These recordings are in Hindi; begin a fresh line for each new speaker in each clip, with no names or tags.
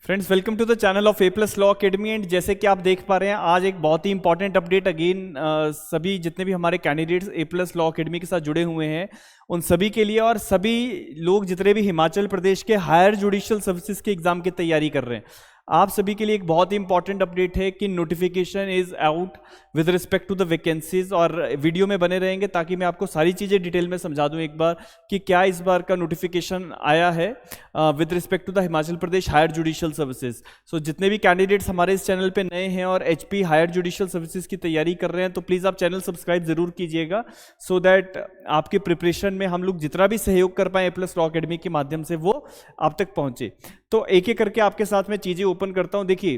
Friends, welcome to the channel of A plus law academy. And जैसे कि आप देख पा रहे हैं, आज एक बहुत ही इंपॉर्टेंट अपडेट अगेन सभी जितने भी हमारे कैंडिडेट्स ए प्लस लॉ अकेडमी के साथ जुड़े हुए हैं उन सभी के लिए, और सभी लोग जितने भी हिमाचल प्रदेश के हायर जुडिशियल सर्विसेज के एग्जाम की तैयारी कर रहे हैं, आप सभी के लिए एक बहुत ही इंपॉर्टेंट अपडेट है कि notification is out with respect to the vacancies. और वीडियो में बने रहेंगे ताकि मैं आपको सारी चीज़ें डिटेल में समझा दूं एक बार कि क्या इस बार का नोटिफिकेशन आया है with respect to the Himachal Pradesh higher judicial services. So जितने भी कैंडिडेट्स हमारे इस चैनल पे नए हैं और एचपी हायर जुडिशियल सर्विसेज की तैयारी कर रहे हैं, तो प्लीज़ आप चैनल सब्सक्राइब जरूर कीजिएगा, सो दैट आपके प्रिपरेशन में हम लोग जितना भी सहयोग कर पाए ए प्लस लॉ अकेडमी के माध्यम से वो आप तक पहुंचे। तो एक एक करके आपके साथ में चीजें ओपन करता हूं। देखिए,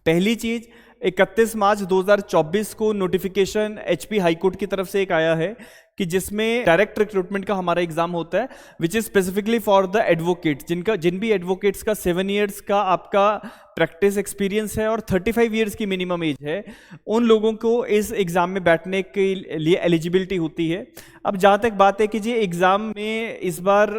पहली चीज 31 मार्च 2024 को नोटिफिकेशन एचपी हाईकोर्ट की तरफ से एक आया है कि जिसमें डायरेक्ट रिक्रूटमेंट का हमारा एग्जाम होता है, which is specifically for the advocate, जिन भी एडवोकेट्स का 7 इयर्स का आपका प्रैक्टिस एक्सपीरियंस है और 35 इयर्स की मिनिमम एज है, उन लोगों को इस एग्जाम में बैठने के लिए एलिजिबिलिटी होती है। अब जहां तक बात है कि जी एग्जाम में इस बार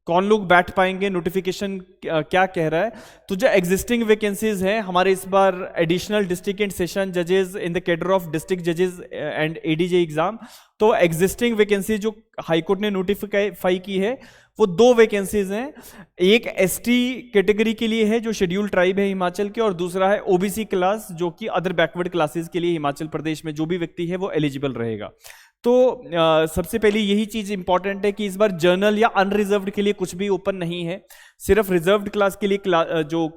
कौन लोग बैठ पाएंगे, नोटिफिकेशन क्या कह रहा है, तो जो एग्जिस्टिंग वैकेंसीज हैं हमारे इस बार एडिशनल डिस्ट्रिक्ट एंड सेशन जजेस in the cadre of district जजेस एंड एडीजे एग्जाम, तो एग्जिस्टिंग वैकेंसी जो हाईकोर्ट ने नोटिफाई की है वो 2 वैकेंसीज हैं। एक एसटी कैटेगरी के लिए है जो शेड्यूल ट्राइब है हिमाचल के, और दूसरा है ओबीसी क्लास जो कि अदर बैकवर्ड क्लासेस के लिए हिमाचल प्रदेश में जो भी व्यक्ति है वो एलिजिबल रहेगा। तो सबसे पहले यही चीज इंपॉर्टेंट है कि इस बार जर्नल या अनरिजर्व्ड के लिए कुछ भी ओपन नहीं है, सिर्फ रिजर्व्ड क्लास के लिए जो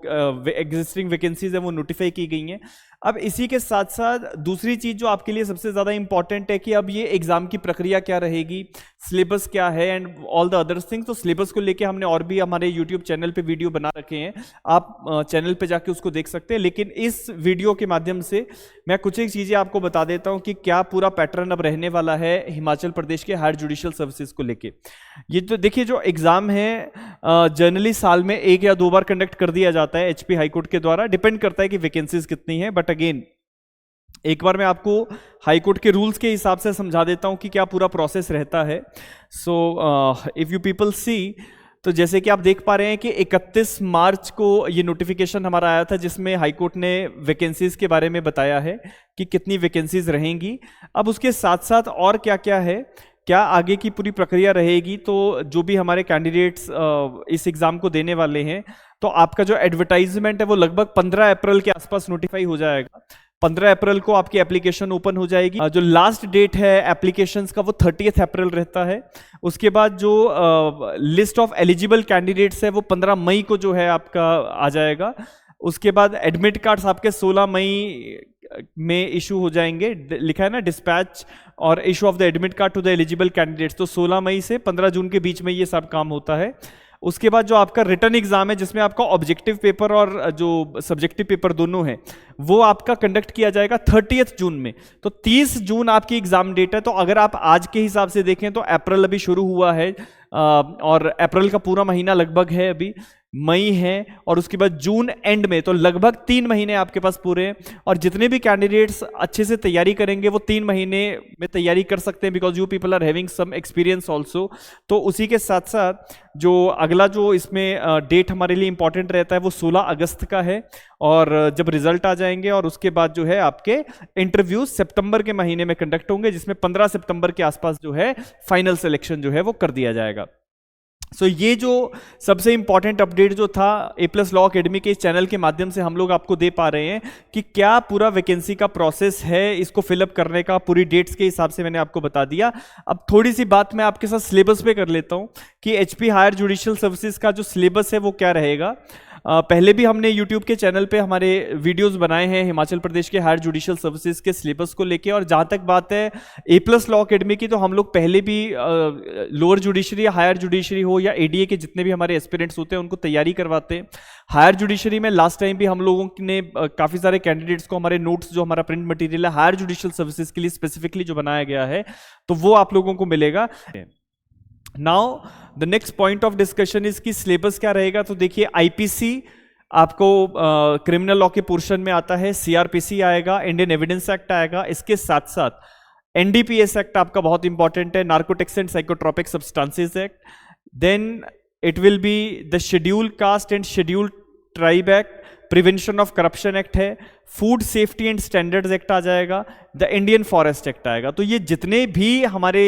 एग्जिस्टिंग वैकेंसीज है वो नोटिफाई की गई हैं। अब इसी के साथ साथ दूसरी चीज जो आपके लिए सबसे ज्यादा इंपॉर्टेंट है कि अब ये एग्जाम की प्रक्रिया क्या रहेगी, सिलेबस क्या है and all the others things. तो सिलेबस को लेके हमने और भी हमारे यूट्यूब चैनल पे वीडियो बना रखे हैं, आप चैनल पे जाके उसको देख सकते हैं, लेकिन इस वीडियो के माध्यम से मैं कुछ एक चीजें आपको बता देता हूं कि क्या पूरा पैटर्न अब रहने वाला है हिमाचल प्रदेश के हायर जुडिशियल सर्विसेज को लेके। ये तो देखिए, जो एग्जाम है जनरली साल में 1 या 2 बार कंडक्ट कर दिया जाता है एचपी हाईकोर्ट के द्वारा, डिपेंड करता है कि वैकेंसीज कितनी है। बट अगेन एक बार मैं आपको हाईकोर्ट के रूल्स के हिसाब से समझा देता हूं कि क्या पूरा प्रोसेस रहता है। So if you people see, तो जैसे कि आप देख पा रहे हैं कि 31 मार्च को ये नोटिफिकेशन हमारा आया था जिसमें हाईकोर्ट ने वैकेंसीज के बारे में बताया है कि कितनी वैकेंसीज रहेंगी। अब उसके साथ साथ और क्या क्या है, क्या आगे की पूरी प्रक्रिया रहेगी, तो जो भी हमारे कैंडिडेट्स इस एग्जाम को देने वाले हैं, तो आपका जो एडवर्टाइजमेंट है वो लगभग 15 अप्रैल के आसपास नोटिफाई हो जाएगा। 15 अप्रैल को आपकी एप्लीकेशन ओपन हो जाएगी। जो लास्ट डेट है एप्लीकेशंस का वो 30 अप्रैल रहता है। उसके बाद जो लिस्ट ऑफ एलिजिबल कैंडिडेट्स है वो 15 मई को जो है आपका आ जाएगा। उसके बाद एडमिट कार्ड्स आपके 16 मई में इशू हो जाएंगे, लिखा है ना डिस्पैच और issue of the admit card to the eligible candidates, तो 16 मई से 15 जून के बीच में ये सब काम होता है। उसके बाद जो आपका रिटर्न एग्जाम है जिसमें आपका ऑब्जेक्टिव पेपर और जो सब्जेक्टिव पेपर दोनों है वो आपका कंडक्ट किया जाएगा 30 जून में। तो 30 जून आपकी एग्जाम डेट है। तो अगर आप आज के हिसाब से देखें तो अप्रैल अभी शुरू हुआ है और अप्रैल का पूरा महीना लगभग है, अभी मई है, और उसके बाद जून एंड में, तो लगभग 3 महीने आपके पास पूरे हैं। और जितने भी कैंडिडेट्स अच्छे से तैयारी करेंगे वो 3 महीने में तैयारी कर सकते हैं, because you people are having some experience also. तो उसी के साथ साथ जो अगला जो इसमें डेट हमारे लिए इंपॉर्टेंट रहता है वो 16 अगस्त का है, और जब रिजल्ट आ जाएंगे और उसके बाद जो है आपके इंटरव्यूज सितंबर के महीने में कंडक्ट होंगे, जिसमें 15 सितंबर के आसपास जो है फाइनल सिलेक्शन जो है वो कर दिया जाएगा। सो ये जो सबसे इंपॉर्टेंट अपडेट जो था ए प्लस लॉ अकेडमी के इस चैनल के माध्यम से हम लोग आपको दे पा रहे हैं कि क्या पूरा वैकेंसी का प्रोसेस है, इसको फिलअप करने का पूरी डेट्स के हिसाब से मैंने आपको बता दिया। अब थोड़ी सी बात मैं आपके साथ सिलेबस पे कर लेता हूं कि एचपी हायर जुडिशियल सर्विसेज का जो सिलेबस है वो क्या रहेगा। पहले भी हमने यूट्यूब के चैनल पे हमारे वीडियोस बनाए हैं हिमाचल प्रदेश के हायर जुडिशियल सर्विसेज के सिलेबस को लेके, और जहां तक बात है ए प्लस लॉ अकेडमी की, तो हम लोग पहले भी लोअर जुडिशरी या हायर जुडिशरी हो या एडीए के जितने भी हमारे एस्पिरेंट्स होते हैं उनको तैयारी करवाते हैं। हायर जुडिशरी में लास्ट टाइम भी हम लोगों ने काफी सारे कैंडिडेट्स को हमारे नोट्स जो हमारा प्रिंट मटेरियल है हायर जुडिशियल सर्विसेज के लिए स्पेसिफिकली जो बनाया गया है, तो वो आप लोगों को मिलेगा। Now the next point of discussion is कि सिलेबस क्या रहेगा। तो देखिए, आईपीसी आपको क्रिमिनल लॉ के पोर्शन में आता है, सीआरपीसी आएगा, इंडियन एविडेंस एक्ट आएगा, इसके साथ साथ एनडीपीएस एक्ट आपका बहुत इंपॉर्टेंट है, narcotics and psychotropic substances act, then it will be the schedule caste and schedule tribe act, prevention of corruption act है, food safety and standards act आ जाएगा, द इंडियन फॉरेस्ट एक्ट आएगा। तो ये जितने भी हमारे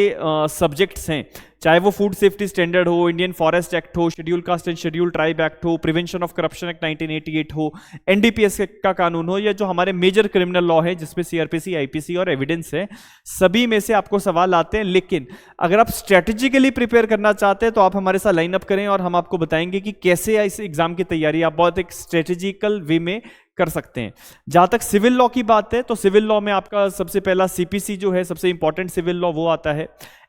सब्जेक्ट्स हैं, चाहे वो फूड सेफ्टी स्टैंडर्ड हो, इंडियन फॉरेस्ट एक्ट हो, schedule caste and schedule tribe act हो, प्रिवेंशन ऑफ करप्शन एक्ट 1988 हो, एनडीपीएस का कानून हो, या जो हमारे मेजर क्रिमिनल लॉ है जिसमें सीआरपीसी, आईपीसी और एविडेंस है, सभी में से आपको सवाल आते हैं। लेकिन अगर आप स्ट्रेटेजिकली प्रिपेयर करना चाहते हैं तो आप हमारे साथ लाइन अप करें और हम आपको बताएंगे कि कैसे इस एग्जाम की तैयारी आप बहुत एक स्ट्रेटेजिकल वे में कर सकते हैं। जहां तक सिविल लॉ की बात है तो सिविल लॉ में आपका सबसे पहला सीपीसी जो है, सबसे इंपॉर्टेंट सिविल लॉ वो आता है।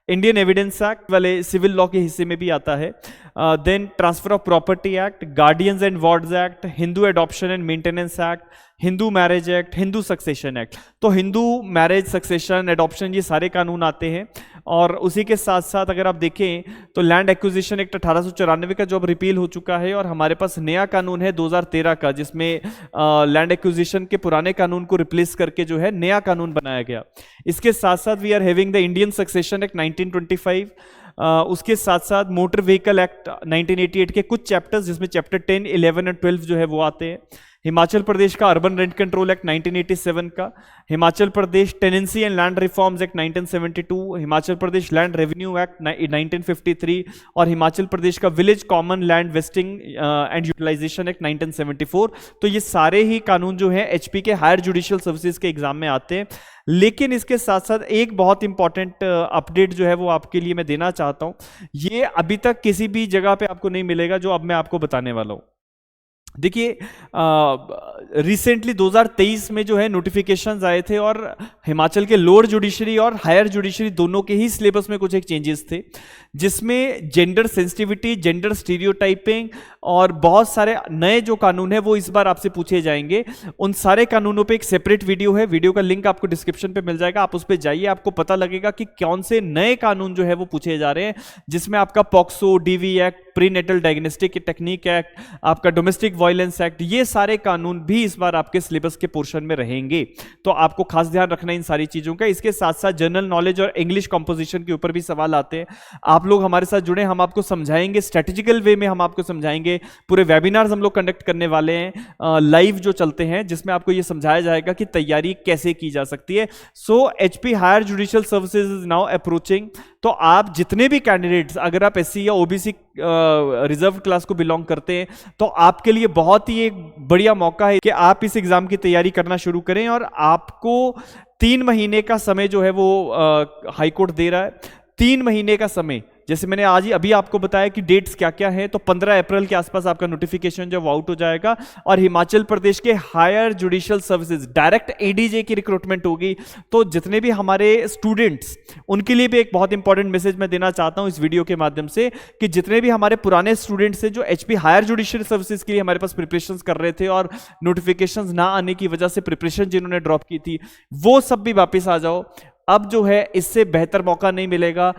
इंडियन एविडेंस एक्ट वाले सिविल लॉ के हिस्से में भी आता है। Then Transfer of Property Act, Guardians and Wards Act, Hindu Adoption and Maintenance Act, Hindu Marriage Act, Hindu Succession Act. तो हिंदू मैरिज, सक्सेशन, एडॉप्शन, ये सारे कानून आते हैं। और उसी के साथ साथ अगर आप देखें तो लैंड एक्विजिशन एक्ट 1894 का जो अब रिपील हो चुका है, और हमारे पास नया कानून है 2013 का, जिसमें लैंड एक्विजिशन के पुराने कानून को रिप्लेस करके जो है नया कानून बनाया गया। इसके साथ साथ we are having the Indian Succession Act 1925। उसके साथ साथ मोटर व्हीकल एक्ट 1988 के कुछ चैप्टर्स, जिसमें चैप्टर 10, 11 और 12 जो है वो आते हैं। हिमाचल प्रदेश का अर्बन रेंट कंट्रोल एक्ट 1987 का, Himachal Pradesh tenancy and land reforms act 1972, Himachal Pradesh land revenue act 1953 और हिमाचल प्रदेश का village common land vesting and utilisation act 1974। तो ये सारे ही कानून जो है एचपी के हायर जुडिशियल सर्विसेज के एग्जाम में आते हैं। लेकिन इसके साथ साथ एक बहुत इंपॉर्टेंट अपडेट जो है वो आपके लिए मैं देना चाहता हूं। ये अभी तक किसी भी जगह पे आपको नहीं मिलेगा जो अब मैं आपको बताने वाला हूं। देखिए, रिसेंटली 2023 में जो है नोटिफिकेशंस आए थे, और हिमाचल के लोअर जुडिशरी और हायर जुडिशरी दोनों के ही सिलेबस में कुछ एक चेंजेस थे, जिसमें जेंडर सेंसिटिविटी, जेंडर स्टीरियोटाइपिंग और बहुत सारे नए जो कानून है वो इस बार आपसे पूछे जाएंगे। उन सारे कानूनों पे एक सेपरेट वीडियो है, वीडियो का लिंक आपको डिस्क्रिप्शन पे मिल जाएगा, आप उस पर जाइए, आपको पता लगेगा कि कौन से नए कानून जो है वो पूछे जा रहे हैं, जिसमें आपका POCSO, DV act, prenatal diagnostic technique act, आपका डोमेस्टिक वायलेंस एक्ट, ये सारे कानून भी इस बार आपके सिलेबस के पोर्शन में रहेंगे। तो आपको खास ध्यान रखना इन सारी चीजों का। इसके साथ साथ जनरल नॉलेज और इंग्लिश कंपोजिशन के ऊपर भी सवाल आते हैं। आप लोग हमारे साथ जुड़े, हम आपको समझाएंगे स्ट्रेटेजिकल वे में, हम आपको समझाएंगे। पूरे वेबिनार्स हम लोग कंडक्ट करने वाले हैं लाइव जो चलते हैं, जिसमें आपको ये समझाया जाएगा कि तैयारी कैसे की जा सकती है। So HP higher judicial services is now approaching. तो आप जितने भी कैंडिडेट्स, अगर आप एससी या ओबीसी रिजर्व क्लास को बिलोंग करते हैं, तो आपके लिए बहुत ही एक बढ़िया मौका है कि आप इस एग्जाम की तैयारी करना शुरू करें। और आपको 3 महीने का समय जो है वो हाईकोर्ट दे रहा है। 3 महीने का समय, जैसे मैंने आज ही अभी आपको बताया कि डेट्स क्या क्या है, तो 15 अप्रैल के आसपास आपका नोटिफिकेशन जो आउट हो जाएगा। और हिमाचल प्रदेश के higher judicial services direct ADJ की रिक्रूटमेंट होगी। तो जितने भी हमारे स्टूडेंट्स, उनके लिए भी एक बहुत इंपॉर्टेंट मैसेज मैं देना चाहता हूं इस वीडियो के माध्यम से, कि जितने भी हमारे पुराने स्टूडेंट्स हैं जो एचपी हायर जुडिशियल सर्विसेज के लिए हमारे पास प्रिपरेशन कर रहे थे, और नोटिफिकेशन ना आने की वजह से प्रिपरेशन जिन्होंने ड्रॉप की थी, वो सब भी वापिस आ जाओ। अब जो है इससे बेहतर मौका नहीं मिलेगा।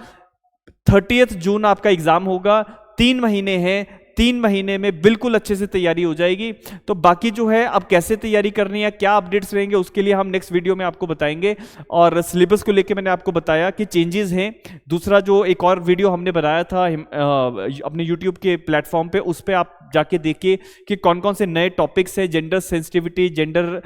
30 जून आपका एग्जाम होगा, 3 महीने हैं, 3 महीने में बिल्कुल अच्छे से तैयारी हो जाएगी। तो बाकी जो है अब कैसे तैयारी करनी है, क्या अपडेट्स रहेंगे, उसके लिए हम नेक्स्ट वीडियो में आपको बताएंगे। और सिलेबस को लेके मैंने आपको बताया कि चेंजेस हैं। दूसरा जो एक और वीडियो हमने बनाया था अपने यूट्यूब के प्लेटफॉर्म पे, उस पर आप जाके देखिए कि कौन कौन से नए टॉपिक्स है जेंडर सेंसिटिविटी, जेंडर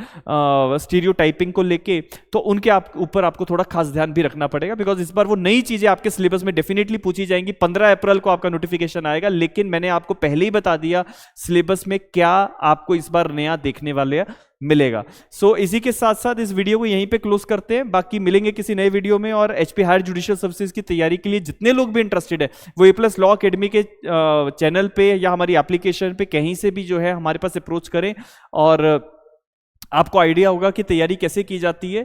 स्टीरियोटाइपिंग को लेके, तो उनके ऊपर आपको थोड़ा खास ध्यान भी रखना पड़ेगा, बिकॉज इस बार वो नई चीजें आपके सिलेबस में डेफिनेटली पूछी जाएंगी। 15 अप्रैल को आपका नोटिफिकेशन आएगा, लेकिन मैंने आपको पहले ही बता दिया सिलेबस में क्या आपको इस बार नया देखने वाले मिलेगा। सो इसी के साथ साथ इस वीडियो को यहीं पे क्लोज करते हैं। बाकी मिलेंगे किसी नए वीडियो में। और एचपी हायर जुडिशियल सर्विसेज की तैयारी के लिए जितने लोग भी इंटरेस्टेड है, वो ए+ लॉ अकेडमी के चैनल पे या हमारी एप्लीकेशन पे कहीं से भी जो है हमारे पास अप्रोच करें, और आपको आइडिया होगा कि तैयारी कैसे की जाती है।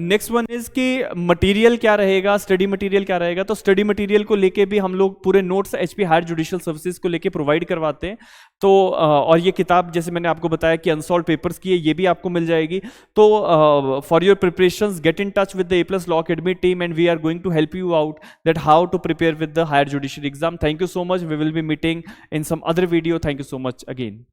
नेक्स्ट वन इज कि मटेरियल क्या रहेगा, स्टडी मटेरियल क्या रहेगा। तो स्टडी मटेरियल को लेके भी हम लोग पूरे notes HP higher judicial services को लेके प्रोवाइड करवाते हैं। तो और ये किताब जैसे मैंने आपको बताया कि अनसॉल्व पेपर्स की है, ये भी आपको मिल जाएगी। तो for your preparations get in touch with the ए+ law academy team, and we are going to help you out that how to prepare with the higher judicial exam. Thank you so much. We will be meeting in some other video. Thank you so much again.